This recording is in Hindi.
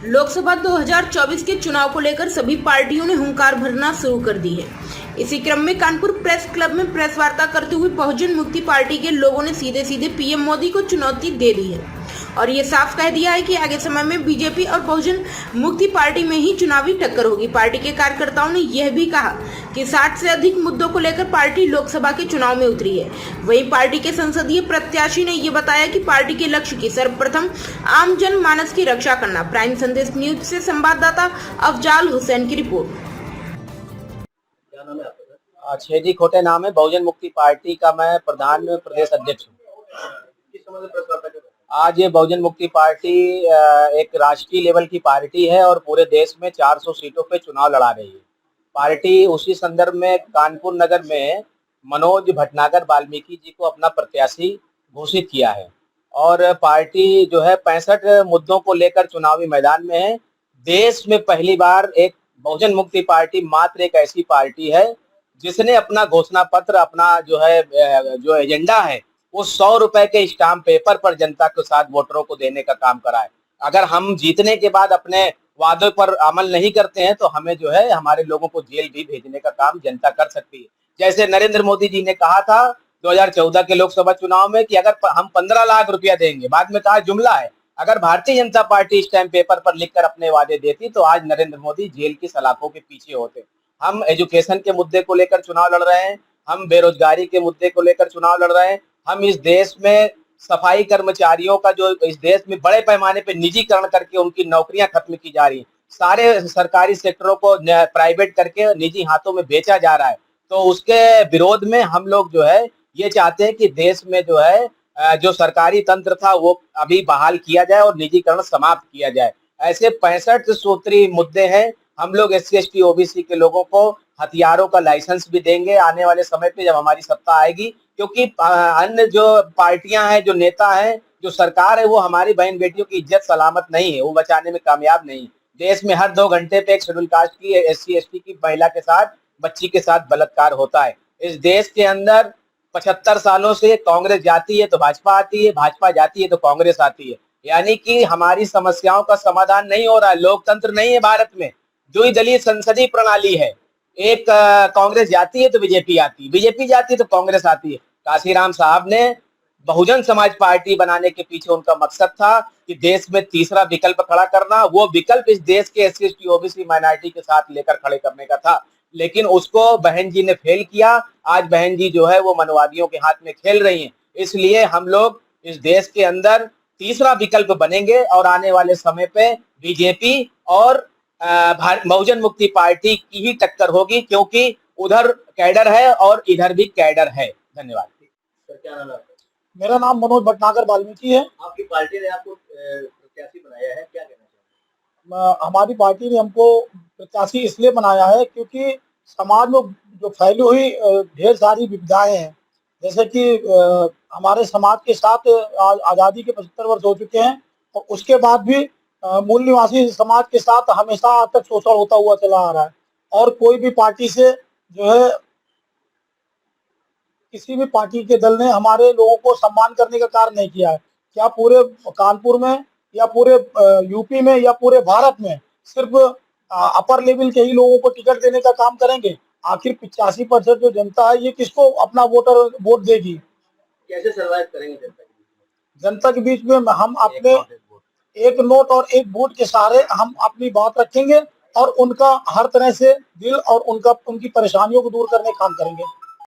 लोकसभा 2024 के चुनाव को लेकर सभी पार्टियों ने हुंकार भरना शुरू कर दी है। इसी क्रम में कानपुर प्रेस क्लब में प्रेस वार्ता करते हुए बहुजन मुक्ति पार्टी के लोगों ने सीधे सीधे पीएम मोदी को चुनौती दे दी है और ये साफ कह दिया है कि आगे समय में बीजेपी और बहुजन मुक्ति पार्टी में ही चुनावी टक्कर होगी। पार्टी के कार्यकर्ताओं ने यह भी कहा कि 60 से अधिक मुद्दों को लेकर पार्टी लोकसभा के चुनाव में उतरी है। वहीं पार्टी के संसदीय प्रत्याशी ने ये बताया कि पार्टी के लक्ष्य की सर्वप्रथम आम जन मानस की रक्षा करना। प्राइम संदेश न्यूज से संवाददाता अफजाल हुसैन की रिपोर्ट। क्या नाम है आपका? छेदी खोटे नाम है। बहुजन मुक्ति पार्टी का मैं प्रधान प्रदेश अध्यक्ष हूँ। किस समय से प्रेस वार्ता कर रहे हैं? आज ये बहुजन मुक्ति पार्टी एक राष्ट्रीय लेवल की पार्टी है और पूरे देश में 400 सीटों पे चुनाव लड़ा रही है। पार्टी उसी संदर्भ में कानपुर नगर में मनोज भटनागर वाल्मीकि जी को अपना प्रत्याशी घोषित किया है और पार्टी जो है 65 मुद्दों को लेकर चुनावी मैदान में है। देश में पहली बार एक बहुजन मुक्ति पार्टी मात्र एक ऐसी पार्टी है जिसने अपना घोषणा पत्र, अपना जो एजेंडा है वो 100 रुपए के स्टाम्प पेपर पर जनता के साथ वोटरों को देने का काम करा है। अगर हम जीतने के बाद अपने वादों पर अमल नहीं करते हैं तो हमें जो है हमारे लोगों को जेल भी भेजने का काम जनता कर सकती है। जैसे नरेंद्र मोदी जी ने कहा था 2014 के लोकसभा चुनाव में कि अगर हम 15 लाख रुपया देंगे, बाद में कहा जुमला है। अगर Bharatiya Janata party stamp paper पर लिखकर अपने वादे देती तो आज नरेंद्र मोदी जेल की सलाखों के पीछे होते। हम एजुकेशन के मुद्दे को लेकर चुनाव लड़ रहे हैं, हम बेरोजगारी के मुद्दे को लेकर चुनाव लड़ रहे हैं, हम इस देश में सफाई कर्मचारियों का जो इस देश में बड़े पैमाने पे निजीकरण करके उनकी नौकरियां खत्म की जा रही हैं, सारे सरकारी सेक्टरों को प्राइवेट करके निजी हाथों में बेचा जा रहा है, तो उसके विरोध में हम लोग जो है ये चाहते हैं कि देश में जो है जो सरकारी तंत्र था वो अभी बहाल किया जाए और निजीकरण समाप्त किया जाए। ऐसे 65 सूत्री मुद्दे हैं। हम लोग SC ST OBC के लोगों को हथियारों का लाइसेंस भी देंगे आने वाले समय पे जब हमारी सत्ता आएगी, क्योंकि अन्य जो पार्टियां हैं, जो नेता हैं, जो सरकार है वो हमारी बहन बेटियों की इज्जत सलामत नहीं है, वो बचाने में कामयाब नहीं है। देश में हर 2 घंटे पे एक शेड्यूल कास्ट की SC ST की महिला के साथ, बच्ची के साथ बलात्कार होता है। इस देश के अंदर 75 सालों से कांग्रेस जाती है तो भाजपा आती है, भाजपा जाती है तो कांग्रेस आती है, यानी कि हमारी समस्याओं का समाधान नहीं हो रहा है। लोकतंत्र नहीं है भारत में। जो दलीय संसदीय प्रणाली है, एक कांग्रेस जाती है तो बीजेपी आती है, बीजेपी जाती है तो कांग्रेस आती है। काशीराम साहब ने बहुजन समाज पार्टी बनाने के पीछे उनका मकसद था कि देश में तीसरा विकल्प खड़ा करना, वो विकल्प इस देश के SC ST OBC माइनॉरिटी के साथ लेकर खड़े करने का था, लेकिन उसको बहन जी ने फेल किया। आज बहन जी जो है वो मनवादियों के हाथ में खेल रही हैं। इसलिए हम लोग इस देश के अंदर तीसरा विकल्प बनेंगे और आने वाले समय पे बीजेपी और बहुजन मुक्ति पार्टी की ही टक्कर होगी, क्योंकि उधर कैडर है और इधर भी कैडर है। धन्यवाद। सर, क्या नाम है आपका? मेरा नाम मनोज भटनागर वाल्मीकि है। आपकी पार्टी ने आपको प्रत्याशी बनाया है, क्या कहना चाहते हैं? हमारी पार्टी ने हमको प्रत्याशी इसलिए बनाया है क्योंकि समाज में जो फैली हुई ढेर सारी विविधताएं हैं, जैसे कि हमारे समाज के साथ आज़ादी के 75 वर्ष हो चुके हैं और उसके बाद भी मूल निवासी समाज के साथ हमेशा आज तक शोषण होता हुआ चला आ रहा है और कोई भी पार्टी से जो है किसी भी पार्टी के दल ने हमारे लोगों को सम्मान करने का कार्य नहीं किया है। क्या पूरे कानपुर में या पूरे यूपी में या पूरे भारत में सिर्फ अपर लेवल के ही लोगों को टिकट देने का काम करेंगे? आखिर 85% जो जनता है ये किसको अपना वोट देगी? कैसे सर्वाइव करेंगे जनता के बीच में? हम अपने एक नोट और एक वोट के सहारे हम अपनी बात रखेंगे और उनका हर तरह से दिल और उनकी परेशानियों को दूर करने का काम करेंगे।